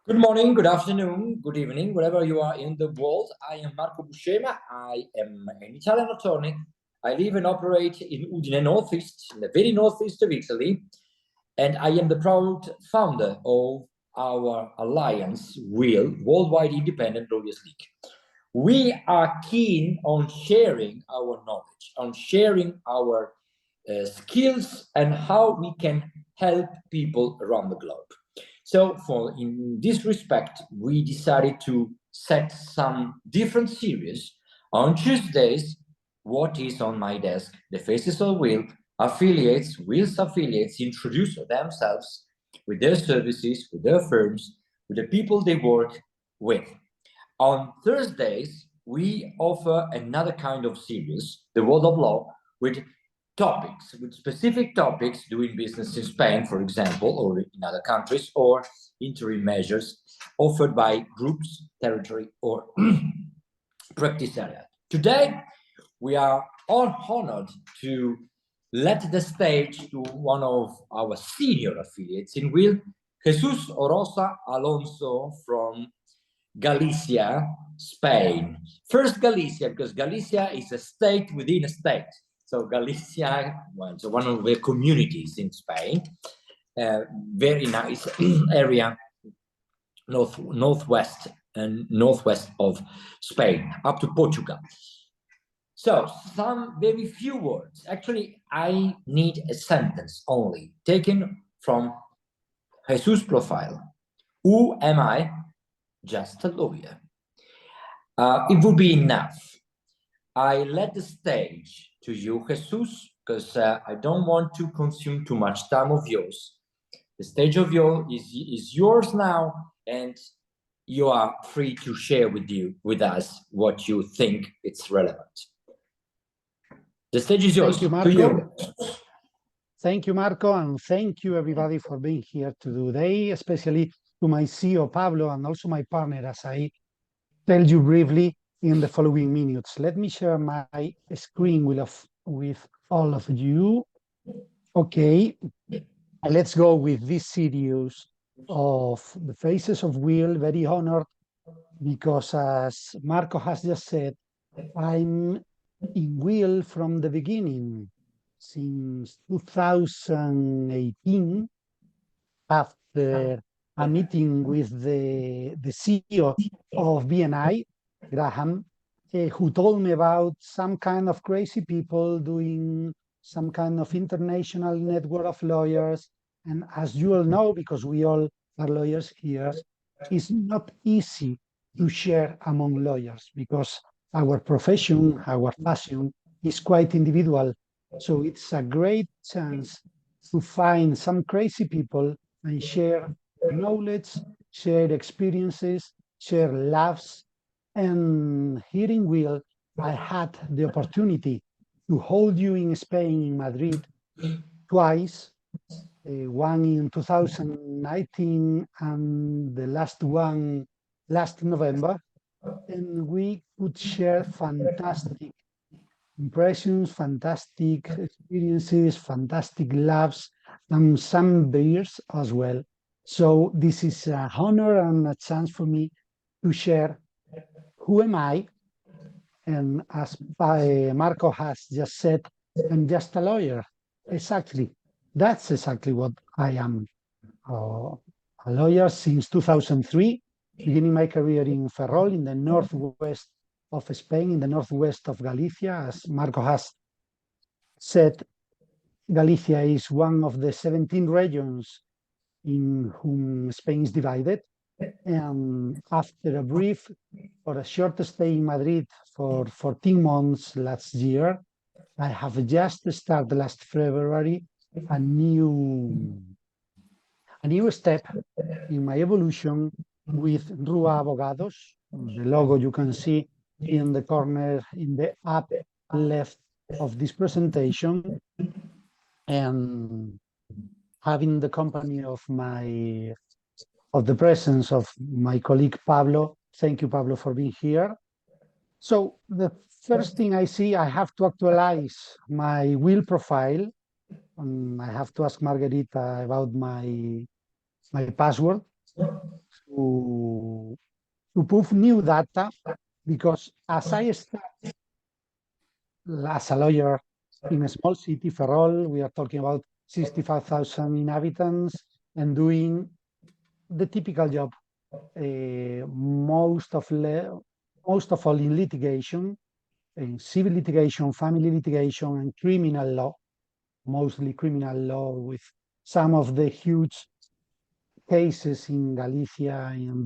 Good morning, good afternoon, good evening, wherever you are in the world. I am Marco Buscema. I am an Italian attorney. I live and operate in Udine, northeast, in the very northeast of Italy. And I am the proud founder of our alliance, WIL, Worldwide Independent Lawyers League. We are keen on sharing our knowledge, on sharing our skills and how we can help people around the globe. So in this respect, we decided to set some different series. On Tuesdays, what is on my desk? The Faces of WIL affiliates, WIL's affiliates introduce themselves with their services, with their firms, with the people they work with. On Thursdays, we offer another kind of series, The World of Law, with topics, with specific topics, doing business in Spain, for example, or in other countries, or interim measures offered by groups, territory, or practice area. Today, we are all honored to let the stage to one of our senior affiliates in WIL, Jesus Oroza Alonso from Galicia, Spain. First Galicia, because Galicia is a state within a state. So Galicia was one of the communities in Spain, very nice area, northwest and northwest of Spain, up to Portugal. So some very few words. Actually, I need a sentence only, taken from Jesus' profile. Who am I? Just a lawyer. It would be enough. I let the stage to you, Jesus, because I don't want to consume too much time of yours. The stage of is yours now, and you are free to share with us what you think it's relevant. The stage is yours. Thank you, Marco. Thank you, Marco, and thank you, everybody, for being here today, especially to my CEO, Pablo, and also my partner, as I tell you briefly in the following minutes. Let me share my screen with all of you. Okay, let's go with this series of the Faces of WIL. Very honored because, as Marco has just said, I'm in WIL from the beginning, since 2018, after a meeting with the CEO of BNI, Graham, who told me about some kind of crazy people doing some kind of international network of lawyers. And as you all know, because we all are lawyers here, it's not easy to share among lawyers because our profession, our passion is quite individual. So it's a great chance to find some crazy people and share knowledge, share experiences, share laughs. And here in WIL, I had the opportunity to hold you in Spain, in Madrid, twice, one in 2019 and the last one last November. And we could share fantastic impressions, fantastic experiences, fantastic laughs, and some beers as well. So this is an honor and a chance for me to share who am I. And as Marco has just said, I'm just a lawyer. Exactly. That's exactly what I am. A lawyer since 2003, beginning my career in Ferrol, in the northwest of Spain, in the northwest of Galicia. As Marco has said, Galicia is one of the 17 regions in whom Spain is divided. And after a short stay in Madrid for 14 months last year, I have just started last February a new step in my evolution with Rua Abogados, the logo you can see in the corner, in the up left of this presentation, and having the company of the presence of my colleague Pablo. Thank you, Pablo, for being here. So the first thing I see, I have to actualize my WIL profile. I have to ask Margarita about my password. to prove new data, because as I start as a lawyer in a small city, Ferrol, we are talking about 65,000 inhabitants, and doing the typical job, most of all in litigation, in civil litigation, family litigation, and criminal law, mostly criminal law, with some of the huge cases in Galicia in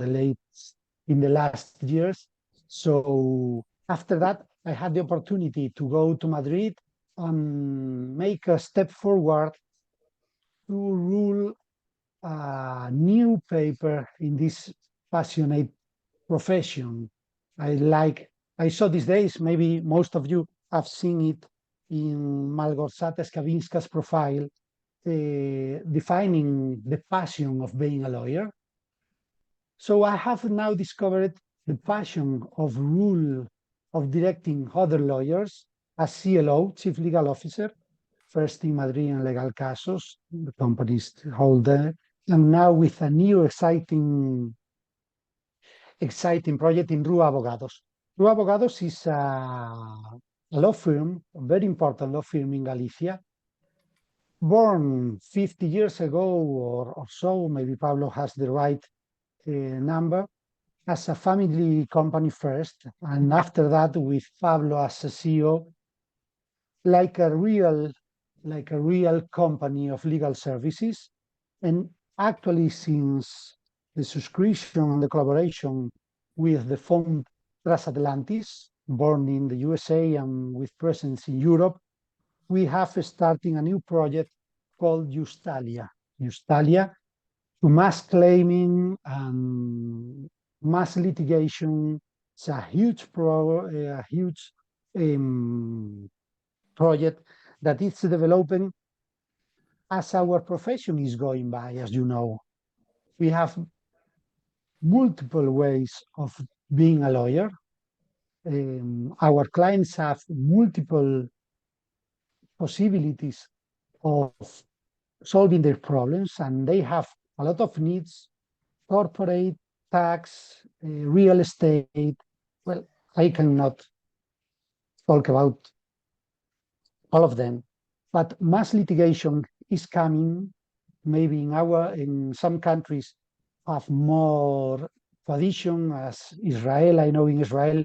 the last years. So after that, I had the opportunity to go to Madrid and make a step forward to rule a new paper in this passionate profession. I saw these days, maybe most of you have seen it in Malgorzata Skawinska's profile, defining the passion of being a lawyer. So I have now discovered the passion of directing other lawyers as CLO, Chief Legal Officer, first in Madrid and Legal Casos, the company's holder, and now with a new exciting project in Rua Abogados. Rua Abogados is a law firm, a very important law firm in Galicia, born 50 years ago or so, maybe Pablo has the right number, as a family company first, and after that with Pablo as a CEO, like a real company of legal services. And actually, since the subscription and the collaboration with the fund Transatlantis, born in the USA and with presence in Europe, we have starting a new project called Justalia. Justalia, to mass claiming and mass litigation. It's a huge project that is developing as our profession is going by, as you know. We have multiple ways of being a lawyer. Our clients have multiple possibilities of solving their problems, and they have a lot of needs: corporate, tax, real estate. Well, I cannot talk about all of them, but mass litigation is coming. Maybe in some countries have more tradition, as Israel. I know in Israel,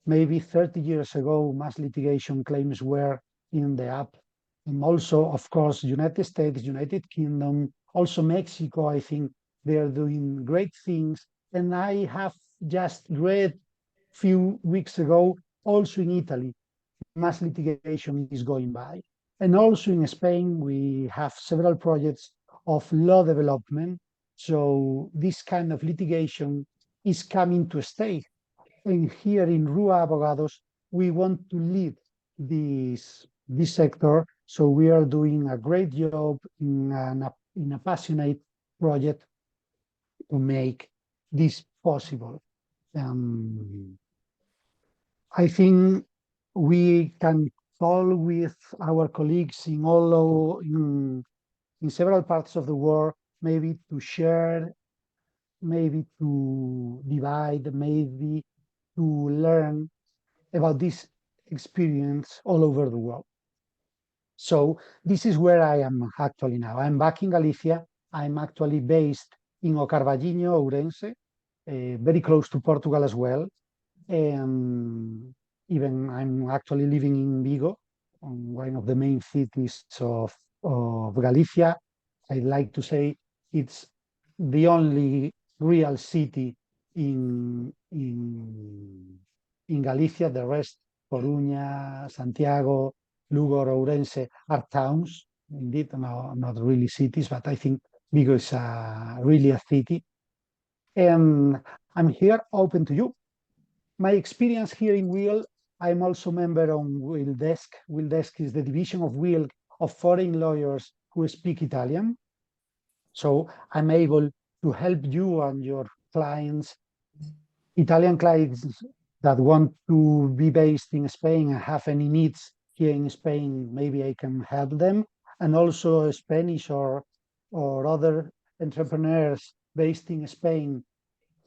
maybe 30 years ago, mass litigation claims were in the up. And also, of course, United States, United Kingdom, also Mexico, I think they are doing great things. And I have just read few weeks ago, also in Italy, mass litigation is going by. And also in Spain, we have several projects of law development. So this kind of litigation is coming to stay. And here in Rua Abogados, we want to lead this sector. So we are doing a great job in a passionate project to make this possible. I think we can call with our colleagues in several parts of the world, maybe to share, maybe to divide, maybe to learn about this experience all over the world. So this is where I am actually now. I'm back in Galicia. I'm actually based in O Carballiño, Ourense, very close to Portugal as well. And even I'm actually living in Vigo, one of the main cities of Galicia. I like to say it's the only real city in Galicia. The rest, Coruña, Santiago, Lugo, Ourense, are towns. Indeed, no, not really cities, but I think Vigo is really a city. And I'm here open to you. My experience here in WIL, I'm also member on WIL Desk. WIL Desk is the division of WIL of foreign lawyers who speak Italian. So I'm able to help you and your clients, Italian clients that want to be based in Spain and have any needs here in Spain. Maybe I can help them. And also Spanish or other entrepreneurs based in Spain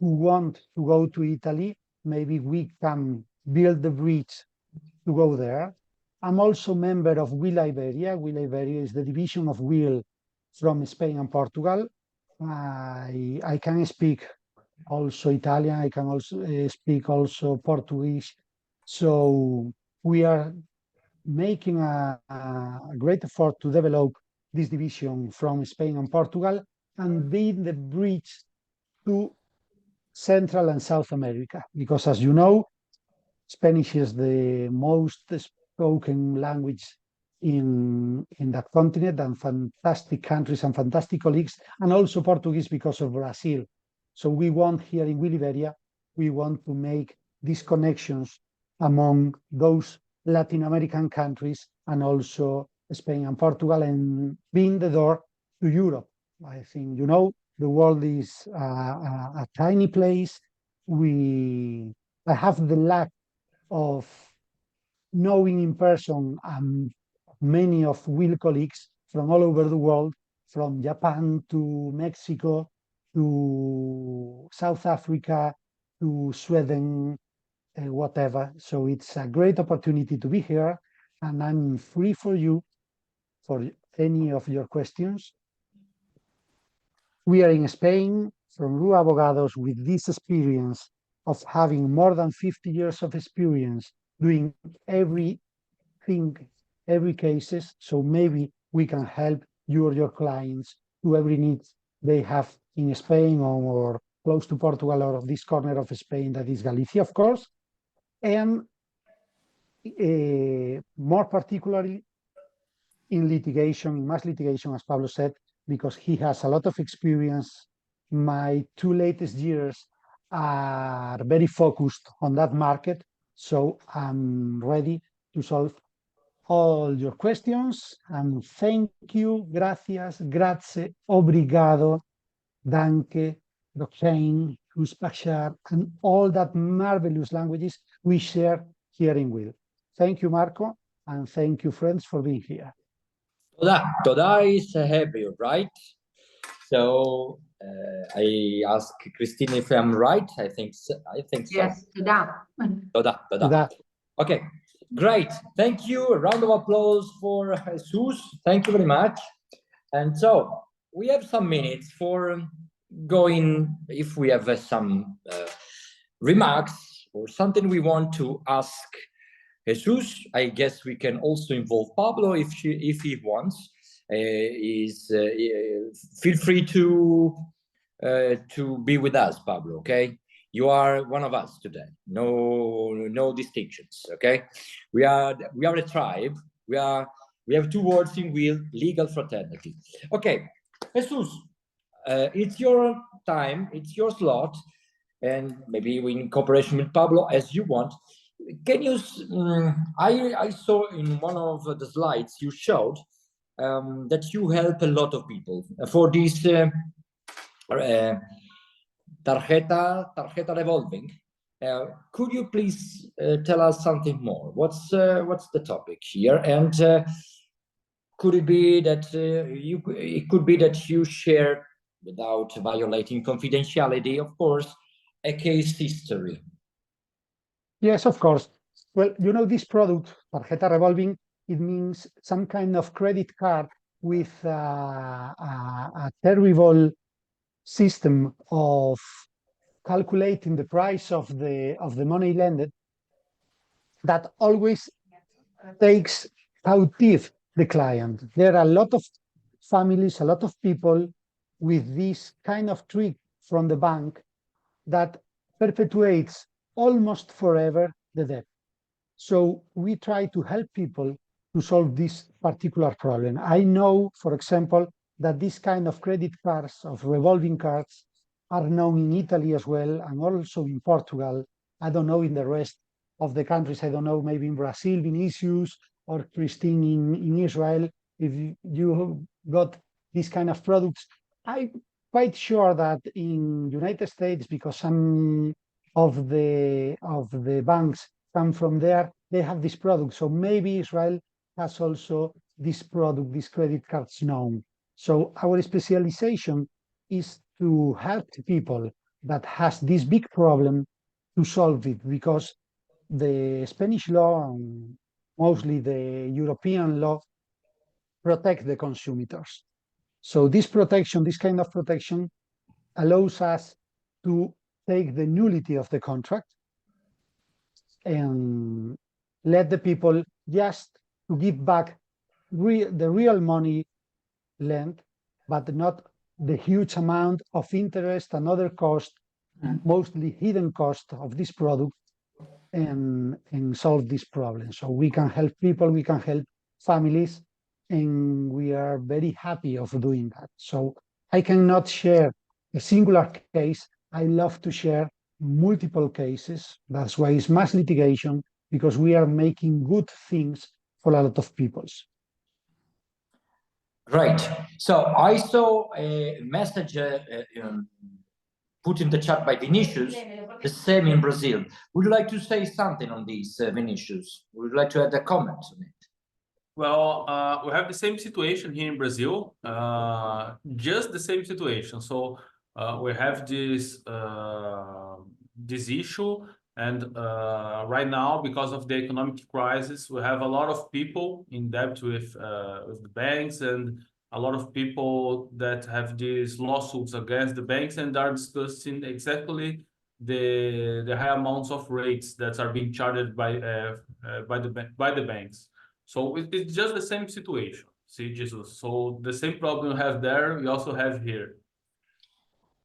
who want to go to Italy, maybe we can build the bridge to go there. I'm also member of Will Iberia. Will Iberia is the division of Will from Spain and Portugal. I can speak also Italian. I can also speak also Portuguese. So we are making a great effort to develop this division from Spain and Portugal and being the bridge to Central and South America. Because as you know, Spanish is the most spoken language in that continent, and fantastic countries and fantastic colleagues, and also Portuguese because of Brazil. So we want here in Williveria, we want to make these connections among those Latin American countries and also Spain and Portugal, and being the door to Europe. I think, you know, the world is a tiny place. I have the luck of knowing in person many of Will colleagues from all over the world, from Japan to Mexico to South Africa to Sweden, whatever. So it's a great opportunity to be here, and I'm free for you for any of your questions. We are in Spain from Ru Abogados with this experience of having more than 50 years of experience doing everything, every cases. So maybe we can help you or your clients to every need they have in Spain or close to Portugal or this corner of Spain that is Galicia, of course. And more particularly in litigation, in mass litigation, as Pablo said, because he has a lot of experience. My 2 latest years are very focused on that market. So I'm ready to solve all your questions. And thank you, gracias, grazie, obrigado, danke, Roxane, Uspachar, and all that marvelous languages we share here in Will. Thank you, Marco, and thank you, friends, for being here. Toda is Hebrew, right? So I ask Christine if I'm right. I think so. Yes, toda. Toda. Okay, great. Thank you. A round of applause for Jesus. Thank you very much. And so we have some minutes for going, if we have some remarks or something we want to ask Jesus. I guess we can also involve Pablo if he wants. Feel free to be with us, Pablo. Okay, you are one of us today. No distinctions. Okay, we are a tribe. We have 2 words in Will: legal fraternity. Okay, Jesus, it's your time. It's your slot, and maybe in cooperation with Pablo, as you want. Can you? I saw in one of the slides you showed that you help a lot of people for this tarjeta revolving. Could you please tell us something more? What's the topic here? And could it be that it could be that you share, without violating confidentiality, of course, a case history? Yes, of course. Well, you know, this product, tarjeta revolving, it means some kind of credit card with a terrible system of calculating the price of the money lended that always takes cautive the client. There are a lot of families, a lot of people with this kind of trick from the bank that perpetuates almost forever the debt. So we try to help people to solve this particular problem. I know, for example, that this kind of credit cards, of revolving cards, are known in Italy as well, and also in Portugal. I don't know in the rest of the countries. I don't know, maybe in Brazil, Vinicius, or Christine in Israel, if you got this kind of products. I'm quite sure that in United States, because some of the banks come from there, they have this product. So maybe Israel has also this product, these credit cards known. So our specialization is to help the people that has this big problem to solve it, because the Spanish law and mostly the European law protect the consumers. So this protection, this kind of protection, allows us to take the nullity of the contract and let the people just to give back the real money lent, but not the huge amount of interest and other cost, mostly hidden cost of this product, and solve this problem. So we can help people, we can help families, and we are very happy of doing that. So I cannot share a singular case. I love to share multiple cases. That's why it's mass litigation, because we are making good things for a lot of peoples. Great. So I saw a message put in the chat by Vinicius, the same in Brazil. Would you like to say something on this, Vinicius? Would you like to add a comment on it? Well, we have the same situation here in Brazil, just the same situation. So we have this issue, and right now, because of the economic crisis, we have a lot of people in debt with the banks, and a lot of people that have these lawsuits against the banks and are discussing exactly the high amounts of rates that are being charged by the banks. So it's just the same situation. See, Jesus. So the same problem you have there, we also have here.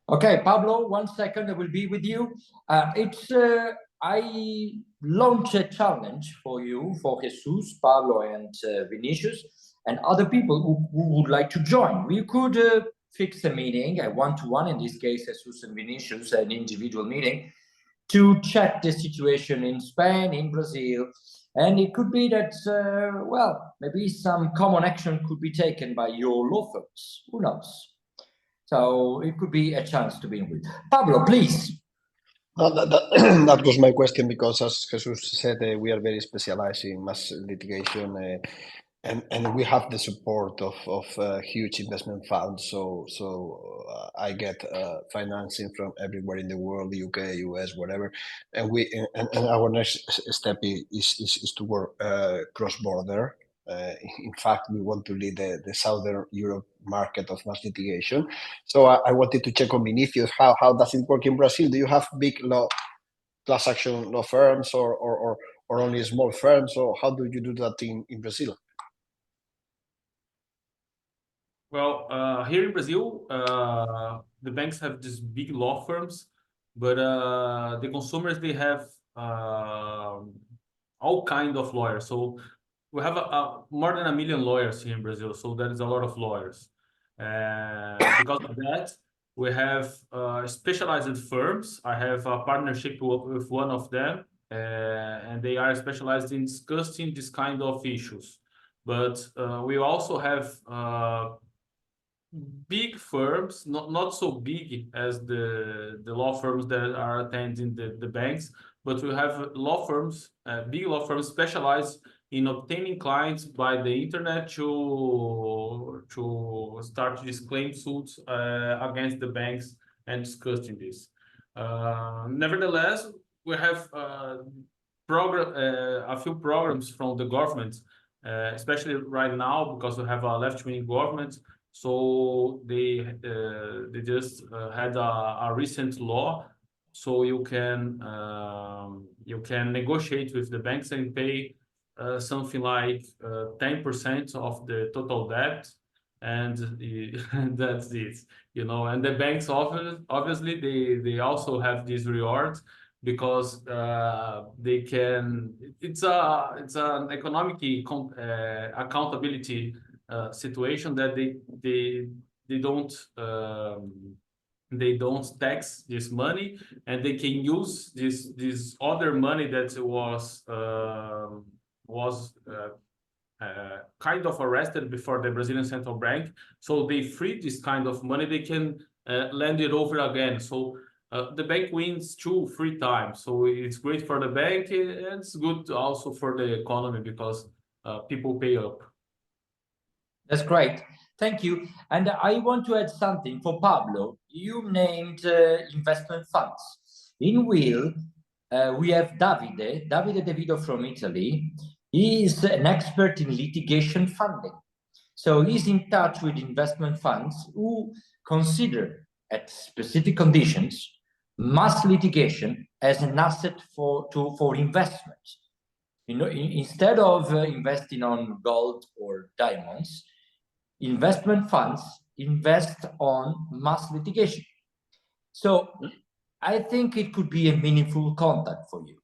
Okay, Pablo, 1 second, I will be with you. I launch a challenge for you, for Jesus, Pablo, and Vinicius, and other people who would like to join. We could fix a meeting, a one-to-one, in this case, Jesus and Vinicius, an individual meeting, to check the situation in Spain, in Brazil. And it could be that, well, maybe some common action could be taken by your law firms. Who knows? So it could be a chance to be with. Pablo, please. That was my question, because as Jesus said, we are very specialized in mass litigation, and we have the support of huge investment funds. So I get financing from everywhere in the world, UK, US, whatever, and our next step is to work cross border. In fact, we want to lead the Southern Europe market of mass litigation. So I wanted to check on Vinicius, how does it work in Brazil? Do you have big class action law firms, or only small firms, or how do you do that in Brazil? Well, here in Brazil, the banks have these big law firms, but the consumers, they have all kind of lawyers. So we have more than 1 million lawyers here in Brazil, so that is a lot of lawyers. Because of that, we have specialized firms. I have a partnership with one of them, and they are specialized in discussing this kind of issues. But we also have big firms, not so big as the law firms that are attending the banks, but we have law firms, big law firms specialized in obtaining clients by the internet to start these claim suits against the banks and discussing this. Nevertheless, we have a few programs from the government, especially right now, because we have a left-wing government. So they just had a recent law, so you can negotiate with the banks and pay something like 10% of the total debt, and that's it. You know, and the banks obviously they also have this reward, because they can. It's an economic accountability situation, that they don't tax this money, and they can use this other money that was kind of arrested before the Brazilian Central Bank. So they free this kind of money, they can lend it over again. So the bank wins 2-3 times. So it's great for the bank, and it's good also for the economy, because people pay up. That's great. Thank you. And I want to add something for Pablo. You named investment funds. In Will, we have Davide De Vito from Italy. He is an expert in litigation funding. So he's in touch with investment funds who consider, at specific conditions, mass litigation as an asset for investment. You know, instead of investing on gold or diamonds, investment funds invest on mass litigation. So I think it could be a meaningful contact for you.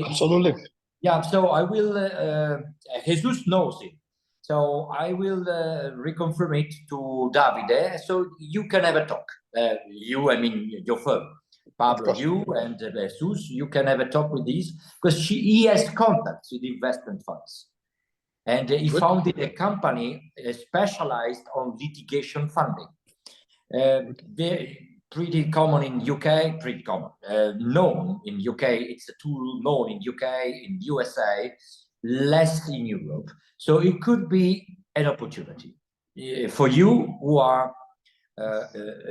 Absolutely. Yeah, so I will, Jesus knows it. So I will reconfirm it to Davide, so you can have a talk. I mean your firm. Pablo, you and Jesus, you can have a talk with these, because he has contacts with investment funds. And he founded a company specialized on litigation funding. They're pretty common in UK, known in UK. It's a tool known in UK, in USA, less in Europe. So it could be an opportunity for you who are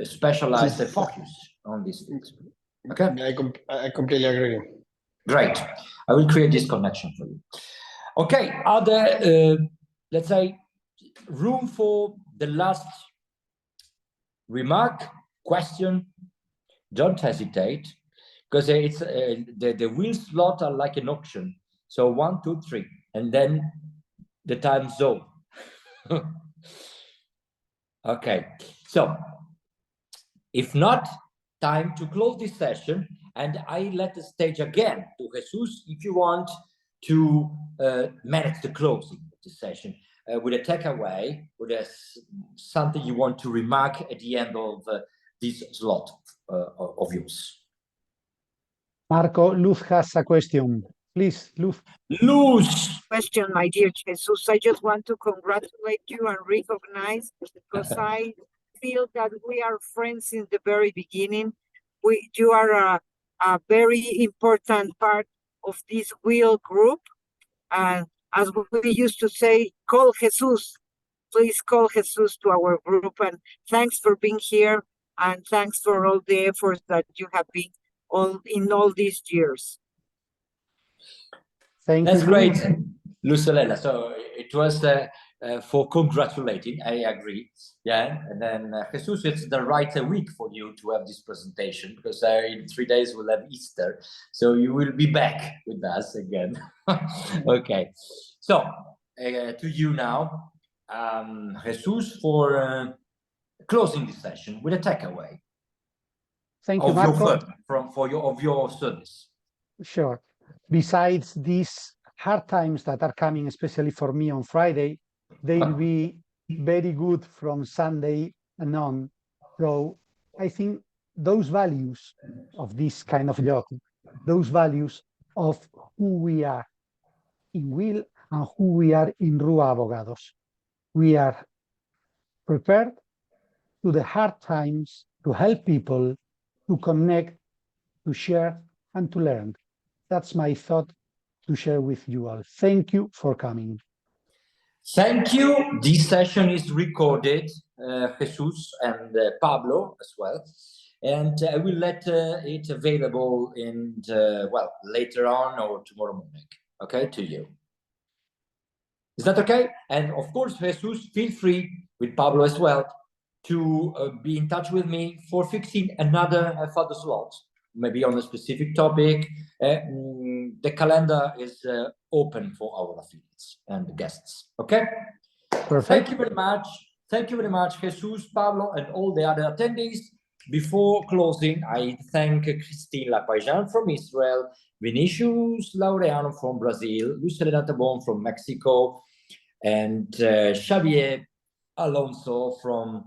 specialized and focused on these things. Okay? I completely agree. Great. I will create this connection for you. Okay, other, let's say, room for the last remark, question? Don't hesitate, because it's the wheel slot are like an auction. So 1, 2, 3, and then the time zone. Okay, so if not, time to close this session, and I let the stage again to Jesus if you want to manage the closing of the session with a takeaway, with something you want to remark at the end of this slot of yours. Marco, Luz has a question. Please, Luz. Luz! Question, my dear Jesus. I just want to congratulate you and recognize, because I feel that we are friends since the very beginning. You are a very important part of this wheel group. And as we used to say, call Jesus. Please call Jesus to our group. And thanks for being here. And thanks for all the efforts that you have been in all these years. Thank That's you, great, Luz. Lucilena. So it was for congratulating, I agree. Yeah, and then Jesus, it's the right week for you to have this presentation, because in 3 days we'll have Easter. So you will be back with us again. Okay, so to you now, Jesus, for closing this session with a takeaway. Thank you, of your Marco. firm, of your service. Sure. Besides these hard times that are coming, especially for me on Friday, they'll be very good from Sunday and on. So I think those values of this kind of job, those values of who we are in Will and who we are in Rua Abogados, we are prepared to the hard times to help people, to connect, to share, and to learn. That's my thought to share with you all. Thank you for coming. Thank you. This session is recorded, Jesus and Pablo as well. And I will let it available in, well, later on or tomorrow morning, okay, to you. Is that okay? And of course, Jesus, feel free, with Pablo as well, to be in touch with me for fixing another further slot, maybe on a specific topic. The calendar is open for our affiliates and guests. Okay? Perfect. Thank you very much. Thank you very much, Jesus, Pablo, and all the other attendees. Before closing, I thank Christine Lapaijan from Israel, Vinicius Laureano from Brazil, Lucilena Tabon from Mexico, and Xavier Alonso from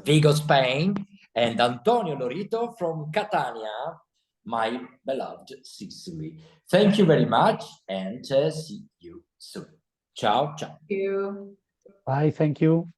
Vigo, Spain, and Antonio Lorito from Catania, my beloved Sicily. Thank you very much, and see you soon. Ciao, ciao. You. Bye, thank you.